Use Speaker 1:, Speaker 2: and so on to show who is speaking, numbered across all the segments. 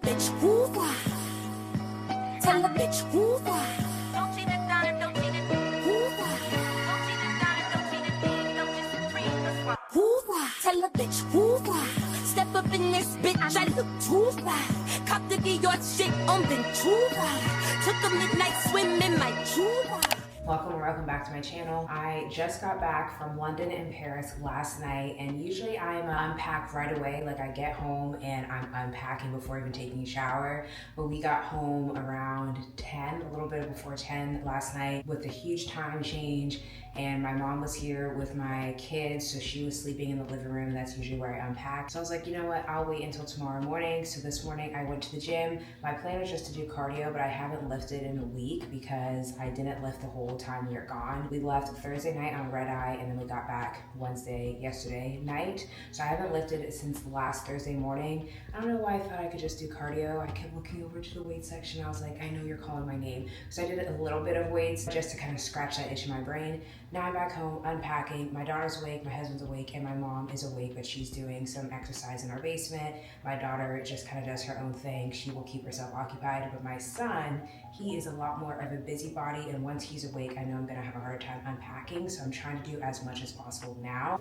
Speaker 1: bitch who why. Tell a bitch who why. Don't cheat it down and don't cheat it. Who why. Don't cheat it down and don't cheat it. Don't just free the why. Who why. Tell a bitch who why. Step up in this bitch, I look too fly. Cop the Dior shit on Ventura. Took a midnight swim in my Cuba.
Speaker 2: Welcome or welcome back to my channel. I just got back from London and Paris last night, and usually I'm unpacked right away. Like I get home and I'm unpacking before even taking a shower. But we got home around 10, a little bit before 10 last night with a huge time change. And my mom was here with my kids, so she was sleeping in the living room. That's usually where I unpack. So I was like, you know what, I'll wait until tomorrow morning. So this morning I went to the gym. My plan was just to do cardio, but I haven't lifted in a week because I didn't lift the whole time we were gone. We left Thursday night on red eye, and then we got back yesterday night. So I haven't lifted since last Thursday morning. I don't know why I thought I could just do cardio. I kept looking over to the weight section. I was like, I know you're calling my name. So I did a little bit of weights just to kind of scratch that itch in my brain. Now I'm back home unpacking. My daughter's awake, my husband's awake, and my mom is awake, but she's doing some exercise in our basement. My daughter just kind of does her own thing. She will keep herself occupied, but my son, he is a lot more of a busybody, and once he's awake, I know I'm gonna have a hard time unpacking, so I'm trying to do as much as possible now.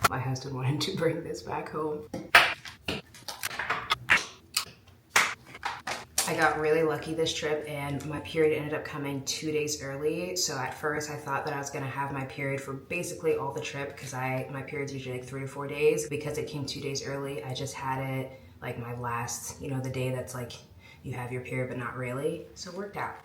Speaker 2: My husband wanted to bring this back home. I got really lucky this trip, and my period ended up coming 2 days early. So at first I thought that I was gonna have my period for basically all the trip, because my period's usually like 3 to 4 days. Because it came 2 days early, I just had it like my last, the day that's like you have your period but not really. So it worked out.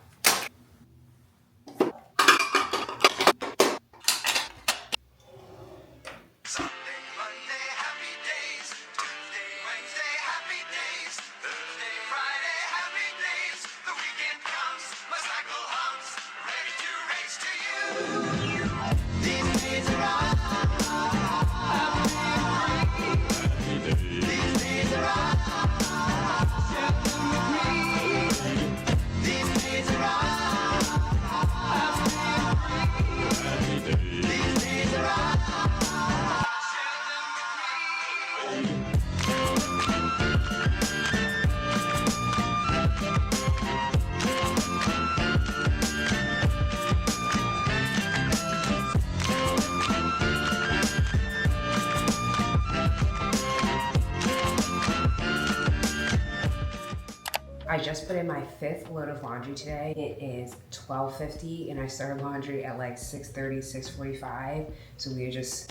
Speaker 2: I just put in my 5th load of laundry today. It is 12:50 and I started laundry at like 6:30, 6:45. So we are just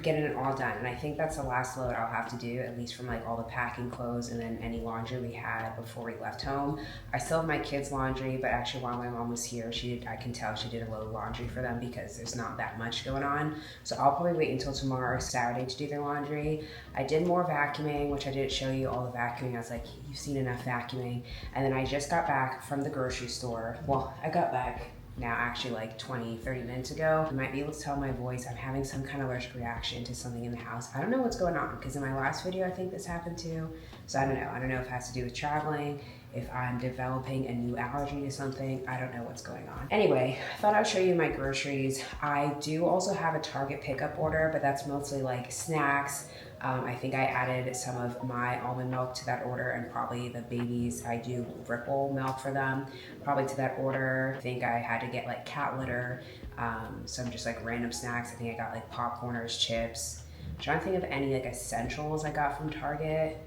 Speaker 2: getting it all done. And I think that's the last load I'll have to do, at least from like all the packing clothes and then any laundry we had before we left home. I still have my kids' laundry, but actually while my mom was here, I can tell she did a load of laundry for them because there's not that much going on. So I'll probably wait until tomorrow, Saturday, to do their laundry. I did more vacuuming, which I didn't show you all the vacuuming. I was like, you've seen enough vacuuming. And then I just got back from the grocery store. Well, I got back now actually like 20-30 minutes ago. You might be able to tell my voice, I'm having some kind of allergic reaction to something in the house. I don't know what's going on, because in my last video I think this happened too. So I don't know if it has to do with traveling, if I'm developing a new allergy to something. I don't know what's going on. Anyway, I thought I'd show you my groceries. I do also have a Target pickup order, but that's mostly like snacks. I think I added some of my almond milk to that order, and probably the babies, I do Ripple milk for them, probably to that order. I think I had to get like cat litter, some just like random snacks. I think I got like popcorners, chips. I'm trying to think of any like essentials I got from Target.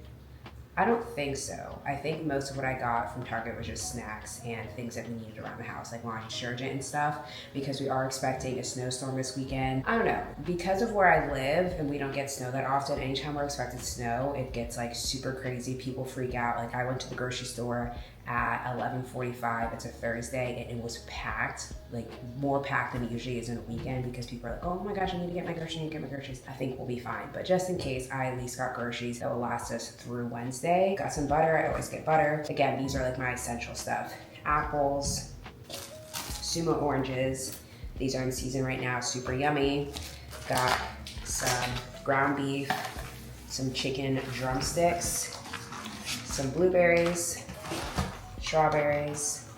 Speaker 2: I don't think so. I think most of what I got from Target was just snacks and things that we needed around the house, like laundry detergent and stuff, because we are expecting a snowstorm this weekend. I don't know, because of where I live and we don't get snow that often, anytime we're expected snow, it gets like super crazy. People freak out. Like I went to the grocery store at 11:45. It's a Thursday, and it was packed, like more packed than it usually is in a weekend, because people are like, oh my gosh, I need to get my groceries, I think we'll be fine. But just in case, I at least got groceries that will last us through Wednesday. Got some butter. I always get butter. Again, these are like my essential stuff. Apples, Sumo oranges. These are in season right now, super yummy. Got some ground beef, some chicken drumsticks, some blueberries, strawberries,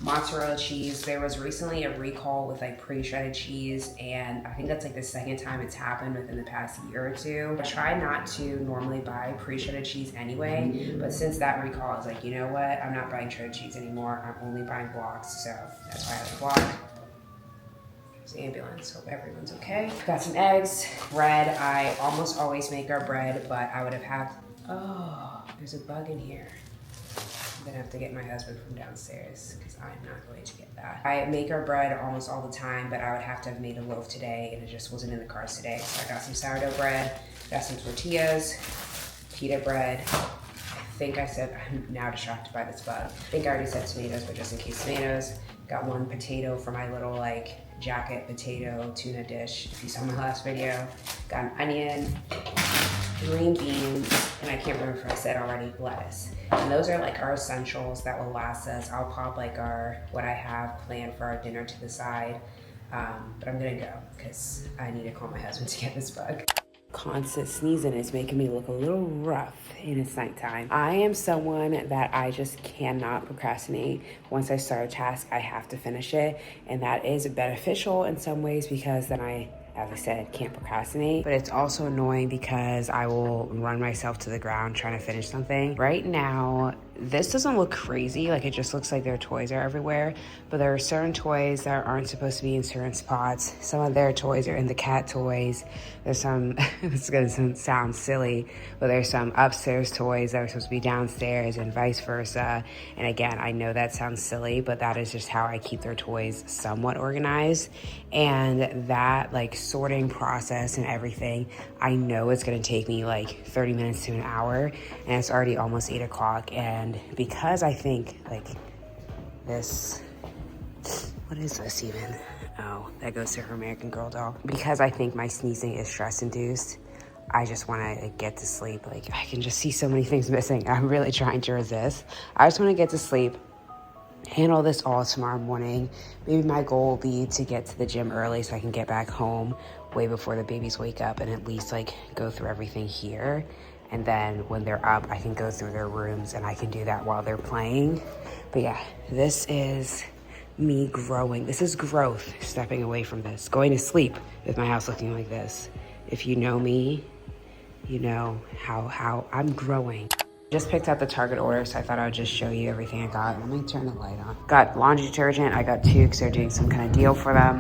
Speaker 2: mozzarella cheese. There was recently a recall with like pre-shredded cheese, and I think that's like the second time it's happened within the past year or two. I try not to normally buy pre-shredded cheese anyway, but since that recall, I was like, you know what? I'm not buying shredded cheese anymore. I'm only buying blocks, so that's why I have a block. There's the ambulance. Hope everyone's okay. Got some eggs, bread. I almost always make our bread, but I would have had. Oh, there's a bug in here. I'm gonna have to get my husband from downstairs because I'm not going to get that. I make our bread almost all the time, but I would have to have made a loaf today and it just wasn't in the cards today. So I got some sourdough bread, got some tortillas, pita bread. I think I said, I'm now distracted by this bug. I think I already said tomatoes, but just in case tomatoes. Got one potato for my little like jacket potato tuna dish. If you saw my last video. Got an onion, green beans, and I can't remember if I said already, lettuce. And those are like our essentials that will last us. I'll pop like what I have planned for our dinner to the side. But I'm gonna go because I need to call my husband to get this bug. Constant sneezing is making me look a little rough and it's nighttime. I am someone that I just cannot procrastinate. Once I start a task, I have to finish it. And that is beneficial in some ways because then I, as I said, can't procrastinate, but it's also annoying because I will run myself to the ground trying to finish something. Right now, this doesn't look crazy, like it just looks like their toys are everywhere, but there are certain toys that aren't supposed to be in certain spots. Some of their toys are in the cat toys. There's some, it's gonna sound silly, but there's some upstairs toys that are supposed to be downstairs and vice versa. And again, I know that sounds silly, but that is just how I keep their toys somewhat organized. And that like sorting process and everything, I know it's gonna take me like 30 minutes to an hour, and it's already almost 8 o'clock. And because I think like this, what is this even? Oh, that goes to her American Girl doll. Because I think my sneezing is stress induced, I just want to get to sleep. Like I can just see so many things missing. I'm really trying to resist. I just want to get to sleep, handle this all tomorrow morning. Maybe my goal will be to get to the gym early so I can get back home way before the babies wake up and at least like go through everything here. And then when they're up, I can go through their rooms and I can do that while they're playing. But yeah, this is me growing. This is growth, stepping away from this, going to sleep with my house looking like this. If you know me, you know how I'm growing. Just picked up the Target order, so I thought I would just show you everything I got. Let me turn the light on. Got laundry detergent. I got 2 because they're doing some kind of deal for them.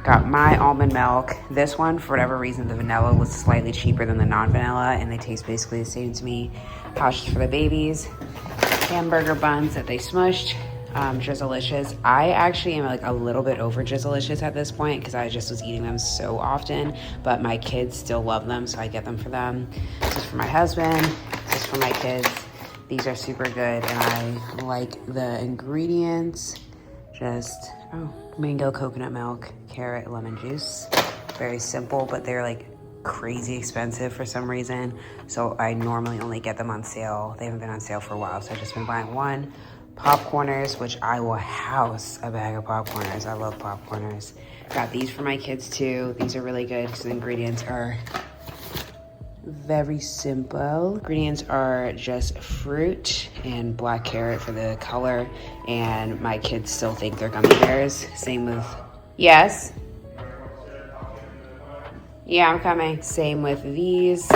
Speaker 2: Got my almond milk. This one, for whatever reason, the vanilla was slightly cheaper than the non-vanilla, and they taste basically the same to me. Pouches for the babies. Hamburger buns that they smushed. Drizzleicious. I actually am like a little bit over Drizzleicious at this point because I just was eating them so often, but my kids still love them, so I get them for them. This is for my husband. This is for my kids. These are super good, and I like the ingredients. Just, mango coconut milk, carrot, lemon juice. Very simple, but they're like crazy expensive for some reason. So I normally only get them on sale. They haven't been on sale for a while, so I've just been buying one. Popcorners, which I will house a bag of popcorners. I love popcorners. Got these for my kids too. These are really good because the ingredients are very simple. Ingredients are just fruit and black carrot for the color, and my kids still think they're gummy bears. Same with, yes? Yeah, I'm coming. Same with these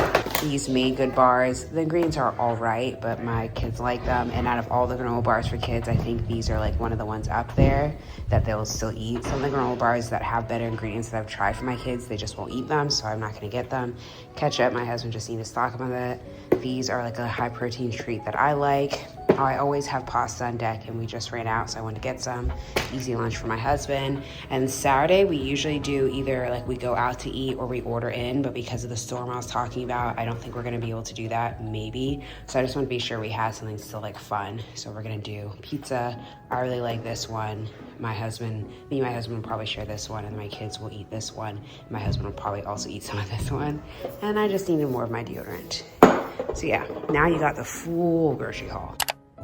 Speaker 2: Made Good bars. The ingredients are all right, but my kids like them. And out of all the granola bars for kids, I think these are like one of the ones up there that they'll still eat. Some of the granola bars that have better ingredients that I've tried for my kids, they just won't eat them, so I'm not gonna get them. Ketchup, my husband just needs to stock them with it. These are like a high protein treat that I like. I always have pasta on deck, and we just ran out, so I wanted to get some. Easy lunch for my husband. And Saturday, we usually do either like we go out to eat or we order in, but because of the storm I was talking about, I don't think we're gonna be able to do that, maybe. So I just want to be sure we have something still like fun. So we're gonna do pizza. I really like this one. My husband will probably share this one, and my kids will eat this one. My husband will probably also eat some of this one. And I just needed more of my deodorant. So yeah, now you got the full grocery haul.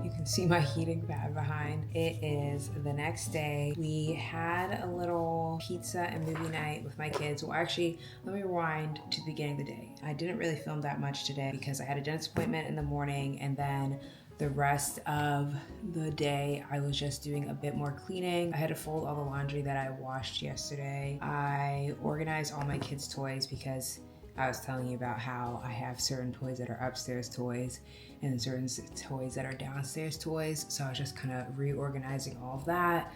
Speaker 2: You can see my heating pad behind. It is the next day. We had a little pizza and movie night with my kids. Well, actually, let me rewind to the beginning of the day. I didn't really film that much today because I had a dentist appointment in the morning, and then The rest of the day, I was just doing a bit more cleaning. I had to fold all the laundry that I washed yesterday. I organized all my kids' toys because I was telling you about how I have certain toys that are upstairs toys and certain toys that are downstairs toys. So I was just kind of reorganizing all of that,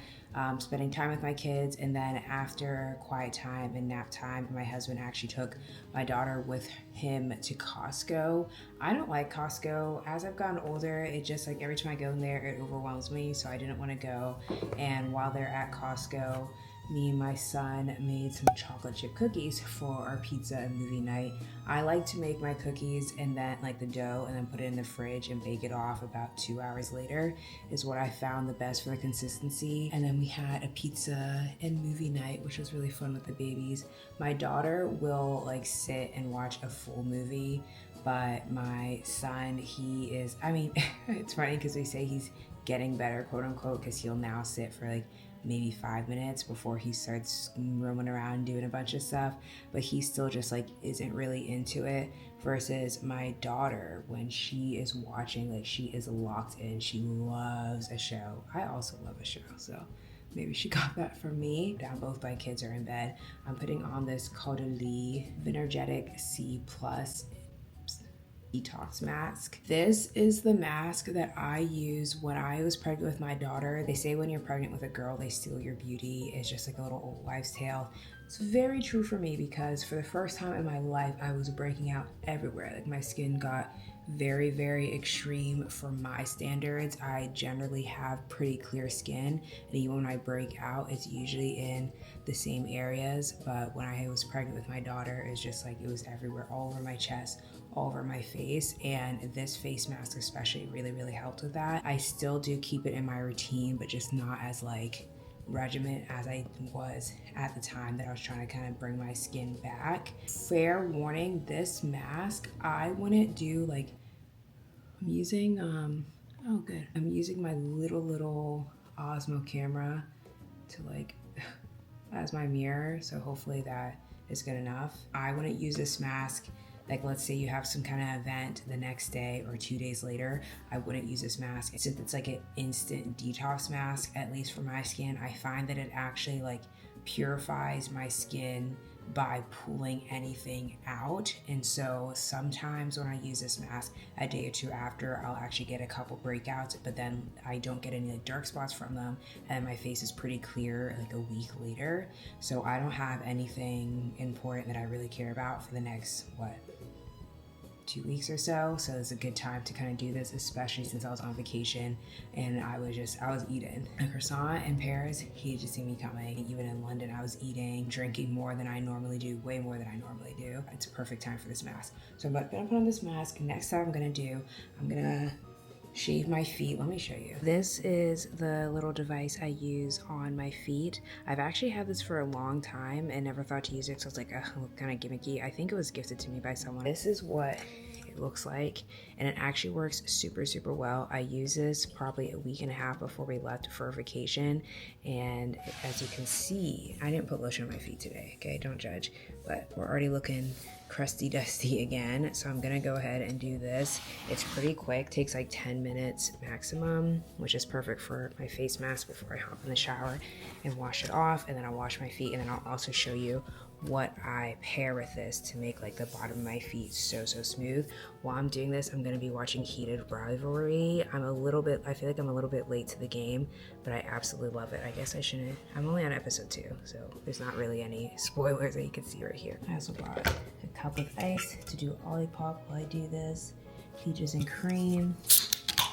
Speaker 2: spending time with my kids. And then after quiet time and nap time, my husband actually took my daughter with him to Costco. I don't like Costco. As I've gotten older, it just like every time I go in there, it overwhelms me. So I didn't want to go. And while they're at Costco, me and my son made some chocolate chip cookies for our pizza and movie night. I like to make my cookies and then like the dough and then put it in the fridge and bake it off about 2 hours later is what I found the best for the consistency. And then we had a pizza and movie night, which was really fun with the babies. My daughter will like sit and watch a full movie, but my son, he is, I mean, it's funny because they say he's getting better, quote unquote, because he'll now sit for like maybe 5 minutes before he starts roaming around doing a bunch of stuff, but he still just like isn't really into it. Versus my daughter, when she is watching, like she is locked in, she loves a show. I also love a show, so maybe she got that from me. Now both my kids are in bed. I'm putting on this Caudalie Vinergetic C Plus detox mask. This is the mask that I used when I was pregnant with my daughter. They say when you're pregnant with a girl, they steal your beauty. It's just like a little old wives' tale. It's very true for me because for the first time in my life, I was breaking out everywhere. Like my skin got very, very extreme for my standards. I generally have pretty clear skin, and even when I break out, it's usually in the same areas. But when I was pregnant with my daughter, it's just like it was everywhere, all over my chest, all over my face, and this face mask especially really, really helped with that. I still do keep it in my routine, but just not as like regiment as I was at the time that I was trying to kind of bring my skin back. Fair warning, this mask, I wouldn't do like, I'm using, oh good. I'm using my little Osmo camera to like, as my mirror. So hopefully that is good enough. I wouldn't use this mask. Like let's say you have some kind of event the next day or 2 days later, I wouldn't use this mask. Since it's like an instant detox mask, at least for my skin, I find that it actually like purifies my skin by pulling anything out. And so sometimes when I use this mask, a day or two after, I'll actually get a couple breakouts, but then I don't get any like dark spots from them, and my face is pretty clear like a week later. So I don't have anything important that I really care about for the next 2 weeks or so. So it's a good time to kind of do this, especially since I was on vacation and I was eating a croissant in Paris. He just see me coming. Even in London, I was eating, drinking more than I normally do, way more than I normally do. It's a perfect time for this mask. So I'm gonna put on this mask. Next time I'm gonna shave my feet. Let me show you. This is the little device I use on my feet. I've actually had this for a long time and never thought to use it, so I was like, kind of gimmicky. I think it was gifted to me by someone. This is what it looks like, and it actually works super, super well. I used this probably a week and a half before we left for vacation, and as you can see, I didn't put lotion on my feet today, okay? Don't judge, but we're already looking crusty dusty again, so I'm gonna go ahead and do this. It's pretty quick, takes like 10 minutes maximum, which is perfect for my face mask before I hop in the shower and wash it off, and then I'll wash my feet, and then I'll also show you what I pair with this to make like the bottom of my feet so smooth. While I'm doing this, I'm gonna be watching Heated Rivalry. I feel like I'm a little bit late to the game, but I absolutely love it. I guess I shouldn't, I'm only on episode 2, so there's not really any spoilers that you can see right here. I also brought a cup of ice to do Olipop while I do this. Peaches and cream.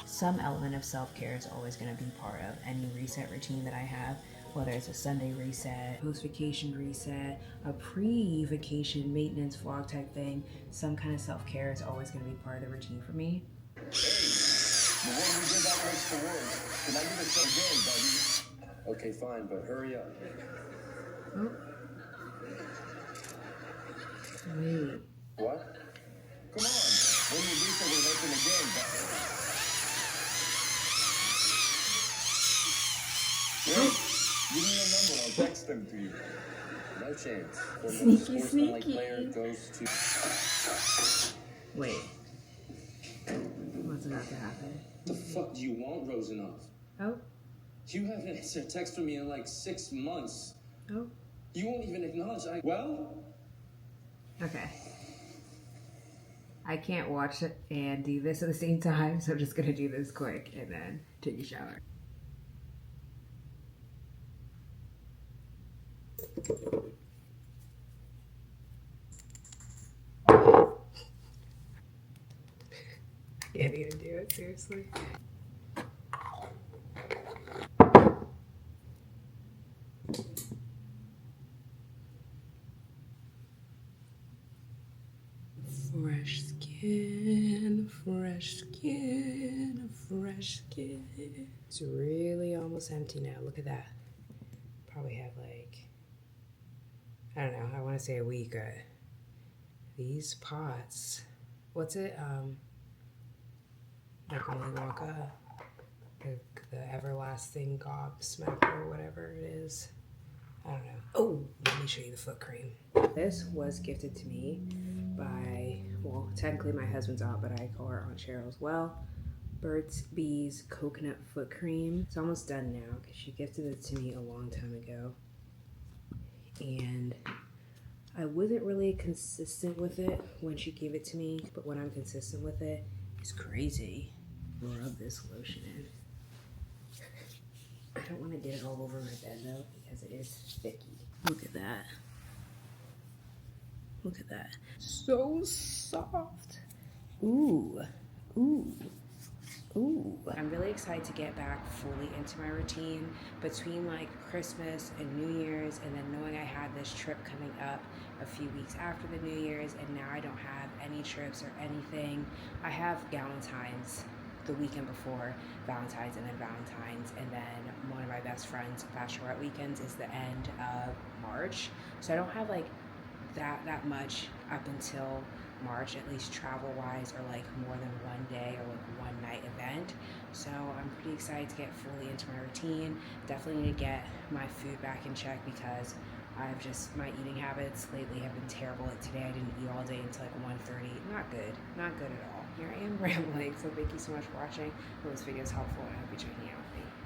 Speaker 2: Some element of self-care is always gonna be part of any reset routine that I have. Whether it's a Sunday reset, post-vacation reset, a pre-vacation maintenance vlog type thing, some kind of self-care is always going to be part of the routine for me.
Speaker 3: Hey, the one who did that makes the world. Can I get it again, buddy? Okay, fine, but hurry up.
Speaker 2: Oh. Wait.
Speaker 3: What? Come on. When you do so, we're open again, buddy. Wait. Give me your number, I'll text them to you. No chance.
Speaker 2: Sneaky.
Speaker 3: Player goes to...
Speaker 2: Wait. What's about to happen.
Speaker 3: The fuck do you want, Rosanov?
Speaker 2: Oh,
Speaker 3: You haven't answered a text from me in like 6 months.
Speaker 2: oh.
Speaker 3: You won't even acknowledge well?
Speaker 2: Okay. I can't watch it and do this at the same time, so I'm just gonna do this quick and then take a shower. I can't even do it, seriously. Fresh skin, fresh skin, fresh skin. It's really almost empty now. Look at that. Probably have like, I don't know, I want to say a week. These pots. What's it? Like Willy Wonka. The everlasting gobsmacker or whatever it is. I don't know. Oh, let me show you the foot cream. This was gifted to me by, well, technically my husband's aunt, but I call her Aunt Cheryl as well. Burt's Bees Coconut Foot Cream. It's almost done now because she gifted it to me a long time ago. And I wasn't really consistent with it when she gave it to me, but when I'm consistent with it, it's crazy. Rub this lotion in. I don't want to get it all over my bed though because it is sticky. Look at that. Look at that. So soft. Ooh. Ooh. Ooh. I'm really excited to get back fully into my routine between like Christmas and New Year's, and then knowing I had this trip coming up a few weeks after the New Year's, and now I don't have any trips or anything. I have Valentine's the weekend before Valentine's, and then Valentine's, and then one of my best friends' bachelorette weekends is the end of March. So I don't have like that much up until March, at least travel wise, or like more than one day or like one night event. So I'm pretty excited to get fully into my routine. Definitely need to get my food back in check because I've just, my eating habits lately have been terrible. Like today I didn't eat all day until like 1:30. Not good at all. Here I am rambling, so thank you so much for watching. I hope this video is helpful and I hope you're checking it out. Thanks.